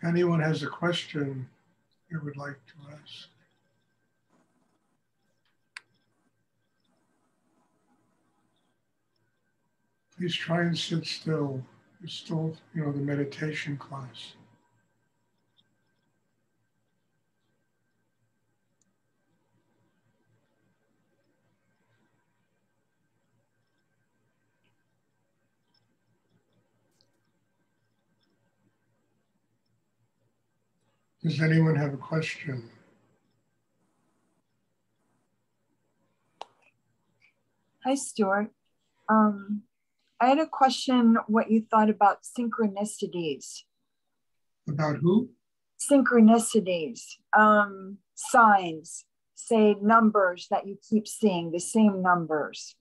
If anyone has a question they would like to ask. Please try and sit still. It's still, the meditation class. Does anyone have a question? Hi, Stuart. I had a question what you thought about synchronicities. About who? Synchronicities, signs, say numbers that you keep seeing, the same numbers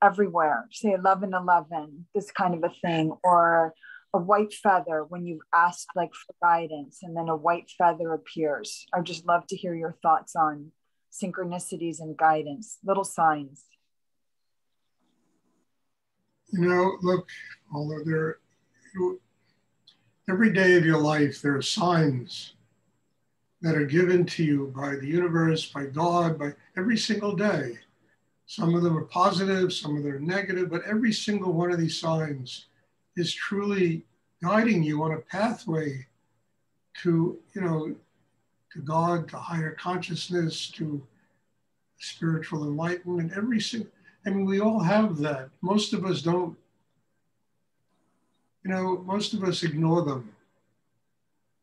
everywhere, say 1111, this kind of a thing, or a white feather when you ask like for guidance and then a white feather appears. I'd just love to hear your thoughts on synchronicities and guidance, little signs. Look, although every day of your life, there are signs that are given to you by the universe, by God, by every single day. Some of them are positive, some of them are negative, but every single one of these signs is truly guiding you on a pathway to, to God, to higher consciousness, to spiritual enlightenment. We all have that. Most of us don't, most of us ignore them.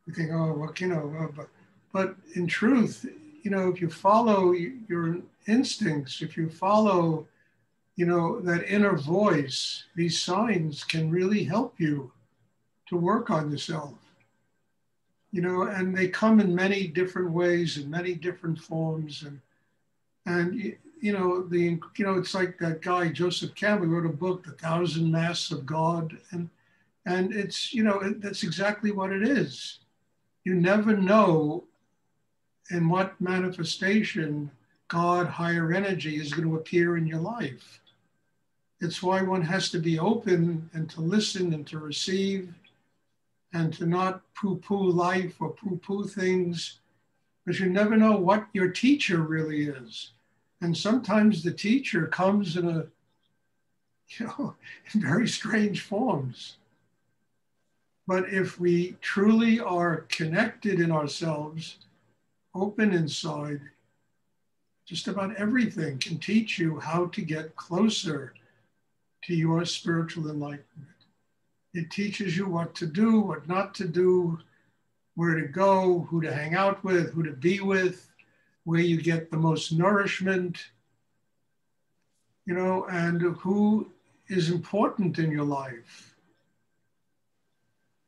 We think, oh, well, but in truth, if you follow your instincts, if you follow, that inner voice, these signs can really help you to work on yourself. And they come in many different ways, in many different forms, and it's like that guy Joseph Campbell wrote a book, The Thousand Masks of God, and it's that's exactly what it is. You never know in what manifestation God, higher energy, is going to appear in your life. It's why one has to be open and to listen and to receive and to not poo-poo life or poo-poo things, because you never know what your teacher really is. And sometimes the teacher comes in in very strange forms. But if we truly are connected in ourselves, open inside, just about everything can teach you how to get closer to your spiritual enlightenment. It teaches you what to do, what not to do, where to go, who to hang out with, who to be with, where you get the most nourishment, and who is important in your life.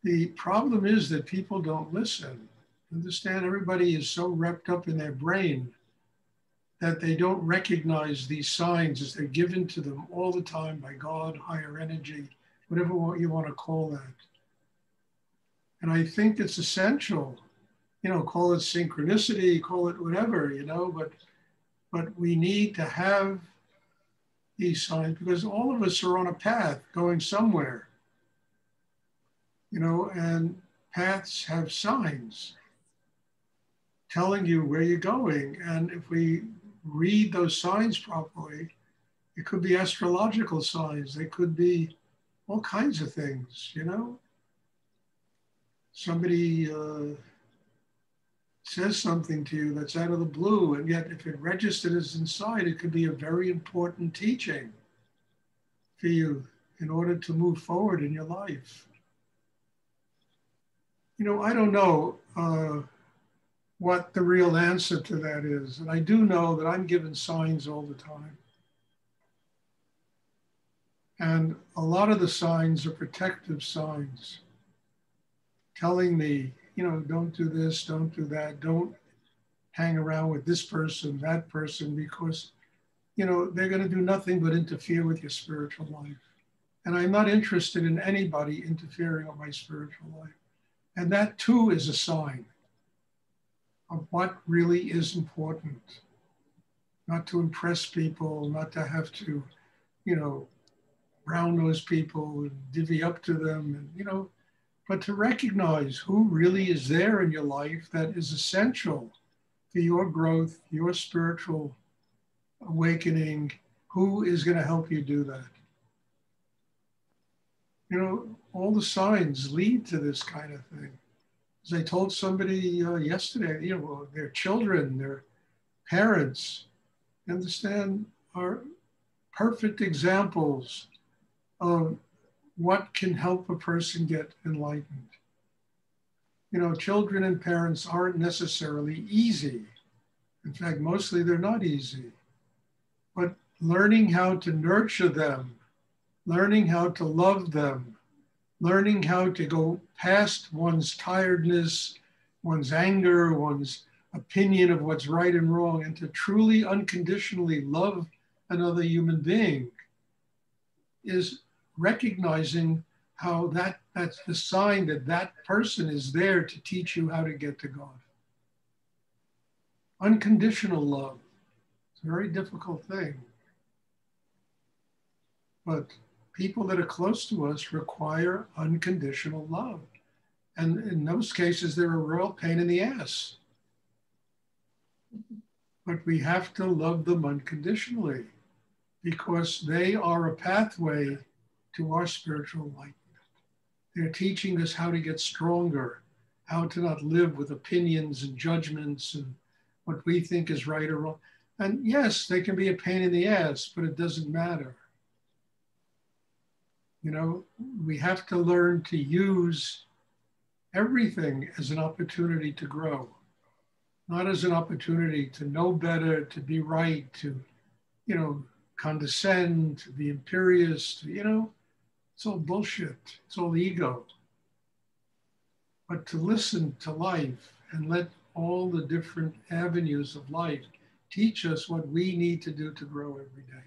The problem is that people don't listen. Understand, everybody is so wrapped up in their brain that they don't recognize these signs as they're given to them all the time by God, higher energy, whatever you want to call that. And I think it's essential, call it synchronicity, call it whatever, but we need to have these signs because all of us are on a path going somewhere, and paths have signs telling you where you're going. And if we read those signs properly, it could be astrological signs. They could be all kinds of things, Somebody says something to you that's out of the blue, and yet if it registers inside, it could be a very important teaching for you in order to move forward in your life. I don't know what the real answer to that is. And I do know that I'm given signs all the time. And a lot of the signs are protective signs, telling me, don't do this, don't do that, don't hang around with this person, that person, because, they're going to do nothing but interfere with your spiritual life. And I'm not interested in anybody interfering with my spiritual life. And that too is a sign of what really is important. Not to impress people, not to have to, brown nose people and divvy up to them. And, but to recognize who really is there in your life that is essential for your growth, your spiritual awakening, who is going to help you do that. You know, all the signs lead to this kind of thing. As I told somebody yesterday, you know, their children, their parents, understand, are perfect examples of what can help a person get enlightened. You know, children and parents aren't necessarily easy. In fact, mostly they're not easy. But learning how to nurture them, learning how to love them, learning how to go past one's tiredness, one's anger, one's opinion of what's right and wrong, and to truly unconditionally love another human being is recognizing how that's the sign that that person is there to teach you how to get to God. Unconditional love. It's a very difficult thing. But people that are close to us require unconditional love. And in those cases, they're a real pain in the ass. But we have to love them unconditionally because they are a pathway to our spiritual enlightenment. They're teaching us how to get stronger, how to not live with opinions and judgments and what we think is right or wrong. And yes, they can be a pain in the ass, but it doesn't matter. You know, we have to learn to use everything as an opportunity to grow, not as an opportunity to know better, to be right, to, you know, condescend, to be imperious, to, you know, it's all bullshit. It's all ego. But to listen to life and let all the different avenues of life teach us what we need to do to grow every day.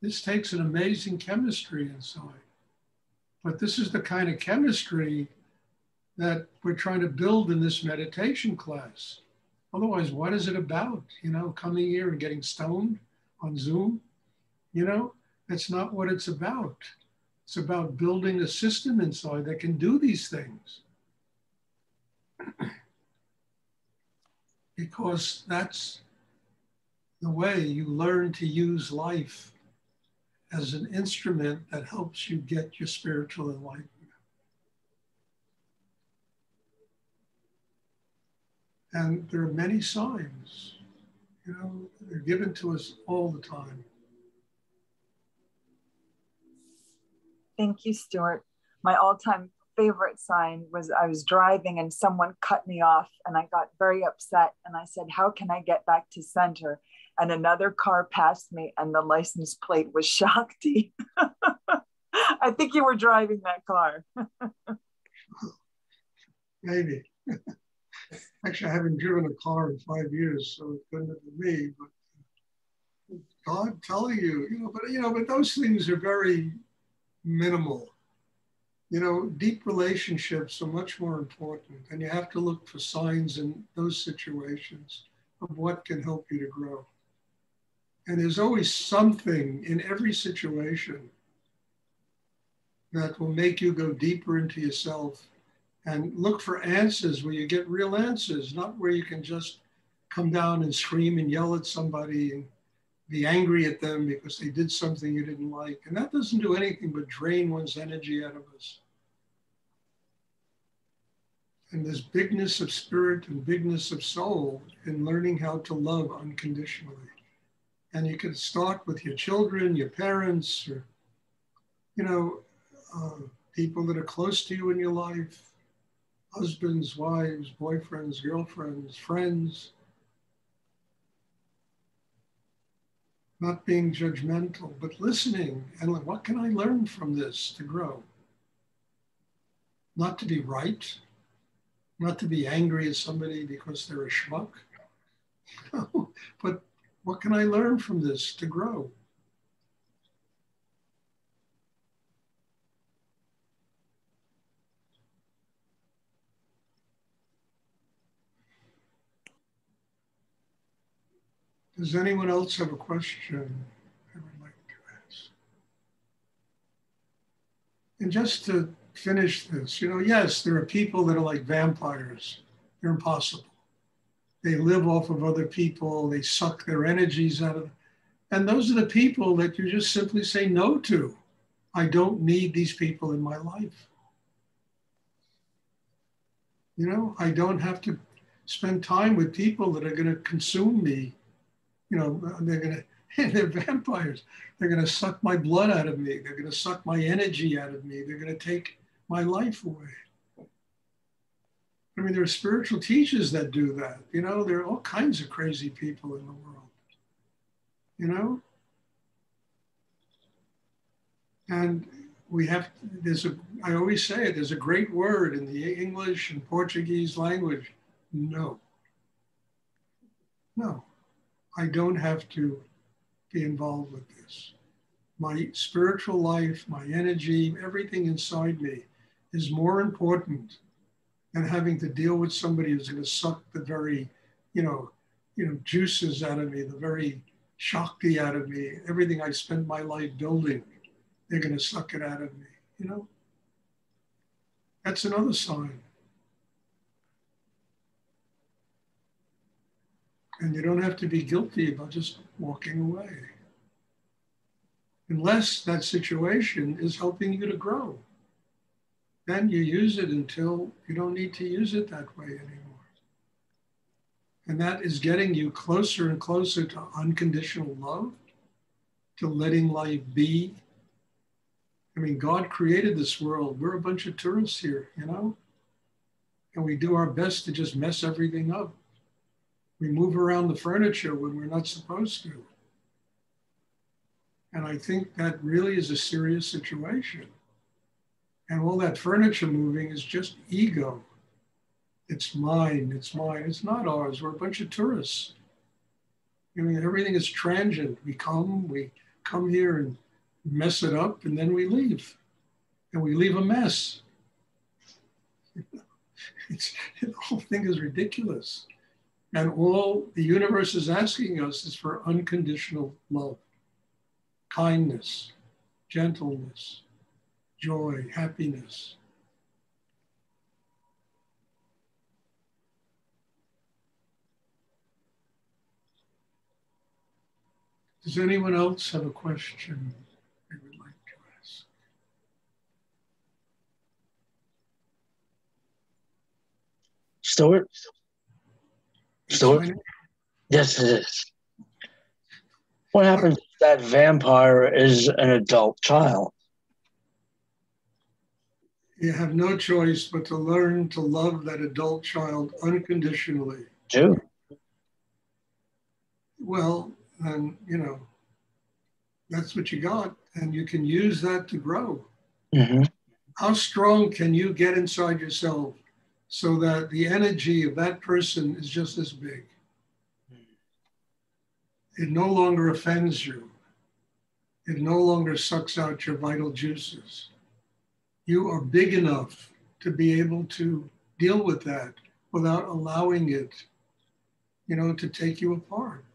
This takes an amazing chemistry inside. But this is the kind of chemistry that we're trying to build in this meditation class. Otherwise, what is it about? You know, coming here and getting stoned on Zoom? You know, that's not what it's about. It's about building a system inside that can do these things. Because that's the way you learn to use life as an instrument that helps you get your spiritual enlightenment. And there are many signs, you know, they're given to us all the time. Thank you, Stuart. My all-time favorite sign was I was driving and someone cut me off and I got very upset and I said, how can I get back to center? And another car passed me and the license plate was Shakti. I think you were driving that car. Maybe. Actually, I haven't driven a car in 5 years, so it couldn't have been me. But God telling you, but those things are very minimal. You know, deep relationships are much more important, and you have to look for signs in those situations of what can help you to grow. And there's always something in every situation that will make you go deeper into yourself and look for answers where you get real answers, not where you can just come down and scream and yell at somebody and be angry at them because they did something you didn't like. And that doesn't do anything but drain one's energy out of us. And there's bigness of spirit and bigness of soul in learning how to love unconditionally. And you can start with your children, your parents, or, people that are close to you in your life, husbands, wives, boyfriends, girlfriends, friends. Not being judgmental, but listening and like, what can I learn from this to grow? Not to be right, not to be angry at somebody because they're a schmuck, but what can I learn from this to grow? Does anyone else have a question I would like to ask? And just to finish this. Yes, there are people that are like vampires. They're impossible. They live off of other people. They suck their energies out of them. And those are the people that you just simply say no to. I don't need these people in my life. I don't have to spend time with people that are going to consume me. They're going to, they're vampires. They're going to suck my blood out of me. They're going to suck my energy out of me. They're going to take my life away. I mean, there are spiritual teachers that do that. There are all kinds of crazy people in the world, and I always say it, there's a great word in the English and Portuguese language. No, I don't have to be involved with this. My spiritual life, my energy, everything inside me is more important than having to deal with somebody who's going to suck the very, juices out of me, the very Shakti out of me, everything I spent my life building. They're going to suck it out of me, That's another sign. And you don't have to be guilty about just walking away. Unless that situation is helping you to grow. Then you use it until you don't need to use it that way anymore. And that is getting you closer and closer to unconditional love, to letting life be. I mean, God created this world. We're a bunch of tourists here, And we do our best to just mess everything up. We move around the furniture when we're not supposed to. And I think that really is a serious situation. And all that furniture moving is just ego. It's mine, it's mine. It's not ours. We're a bunch of tourists. I mean, everything is transient. We come here and mess it up, and then we leave. And we leave a mess. The whole thing is ridiculous. And all the universe is asking us is for unconditional love, kindness, gentleness, joy, happiness. Does anyone else have a question they would like to ask? Stuart? Stuart? Exciting? Yes, it is. What happens if that vampire is an adult child? You have no choice but to learn to love that adult child unconditionally. Do? Well, then, that's what you got. And you can use that to grow. Mm-hmm. How strong can you get inside yourself so that the energy of that person is just as big? It no longer offends you. It no longer sucks out your vital juices. You are big enough to be able to deal with that without allowing it, to take you apart.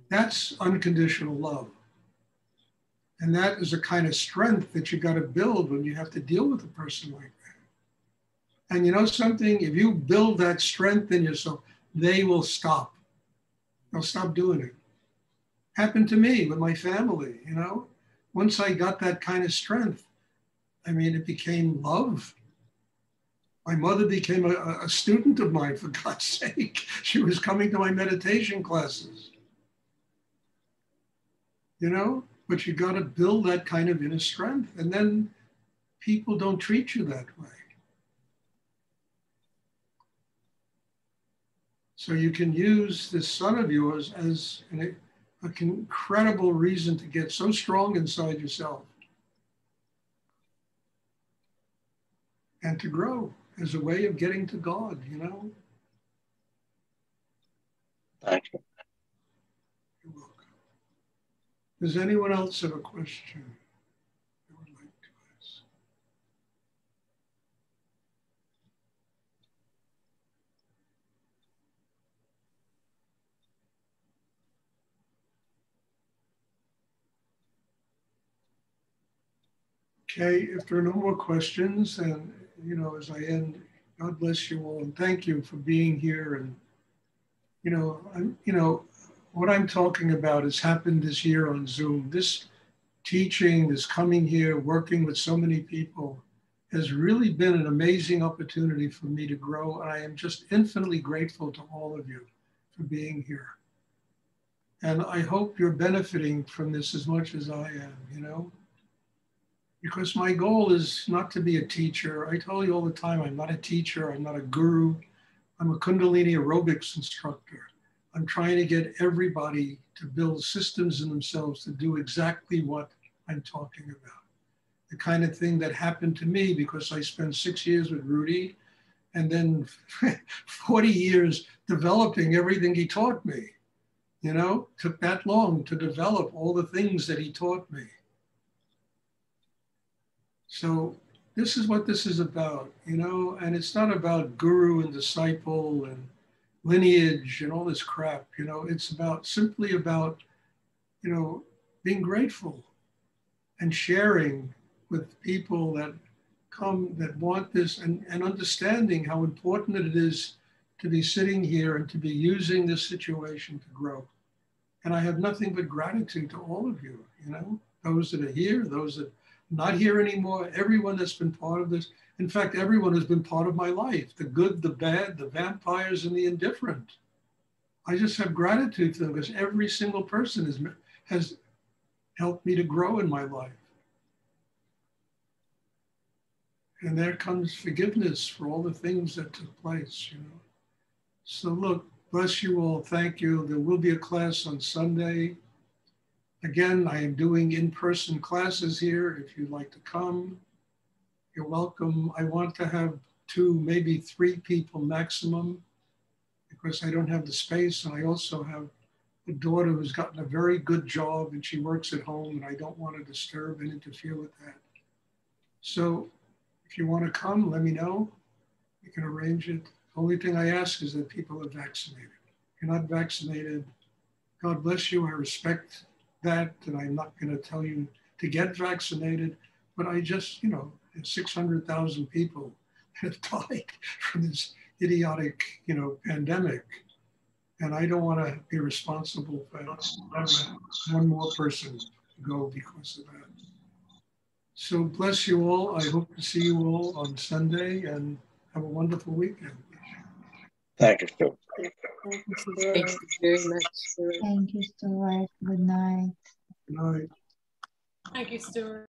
That's unconditional love. And that is a kind of strength that you got to build when you have to deal with a person like that. And you know something? If you build that strength in yourself, they will stop. They'll stop doing it. Happened to me with my family, Once I got that kind of strength, it became love. My mother became a student of mine, for God's sake. She was coming to my meditation classes. But you got to build that kind of inner strength. And then people don't treat you that way. So you can use this son of yours as an incredible reason to get so strong inside yourself and to grow as a way of getting to God, Thank you. You're welcome. Does anyone else have a question they would like to ask? Okay, if there are no more questions, and as I end, God bless you all, and thank you for being here. And what I'm talking about has happened this year on Zoom. This teaching, this coming here, working with so many people, has really been an amazing opportunity for me to grow. And I am just infinitely grateful to all of you for being here. And I hope you're benefiting from this as much as I am, because my goal is not to be a teacher. I tell you all the time, I'm not a teacher, I'm not a guru, I'm a Kundalini aerobics instructor. I'm trying to get everybody to build systems in themselves to do exactly what I'm talking about. The kind of thing that happened to me because I spent 6 years with Rudy and then 40 years developing everything he taught me. Took that long to develop all the things that he taught me. So this is what this is about, and it's not about guru and disciple and lineage and all this crap, it's simply about, being grateful and sharing with people that come, that want this, and understanding how important it is to be sitting here and to be using this situation to grow. And I have nothing but gratitude to all of you, those that are here, those that are not here anymore, everyone that's been part of this. In fact, everyone has been part of my life, the good, the bad, the vampires, and the indifferent. I just have gratitude to them because every single person has helped me to grow in my life. And there comes forgiveness for all the things that took place, So look, bless you all. Thank you. There will be a class on Sunday. Again, I am doing in-person classes here. If you'd like to come, you're welcome. I want to have 2, maybe 3 people maximum because I don't have the space. And I also have a daughter who's gotten a very good job and she works at home and I don't want to disturb and interfere with that. So if you want to come, let me know. We can arrange it. The only thing I ask is that people are vaccinated. If you're not vaccinated, God bless you. I respect that. And I'm not going to tell you to get vaccinated, but I just, 600,000 people have died from this idiotic, pandemic. And I don't want to be responsible for one more person go because of that. So bless you all. I hope to see you all on Sunday and have a wonderful weekend. Thank you, Stuart. Thank you very much, Stuart. Thank you, Stuart. Good night. Good night. Thank you, Stuart.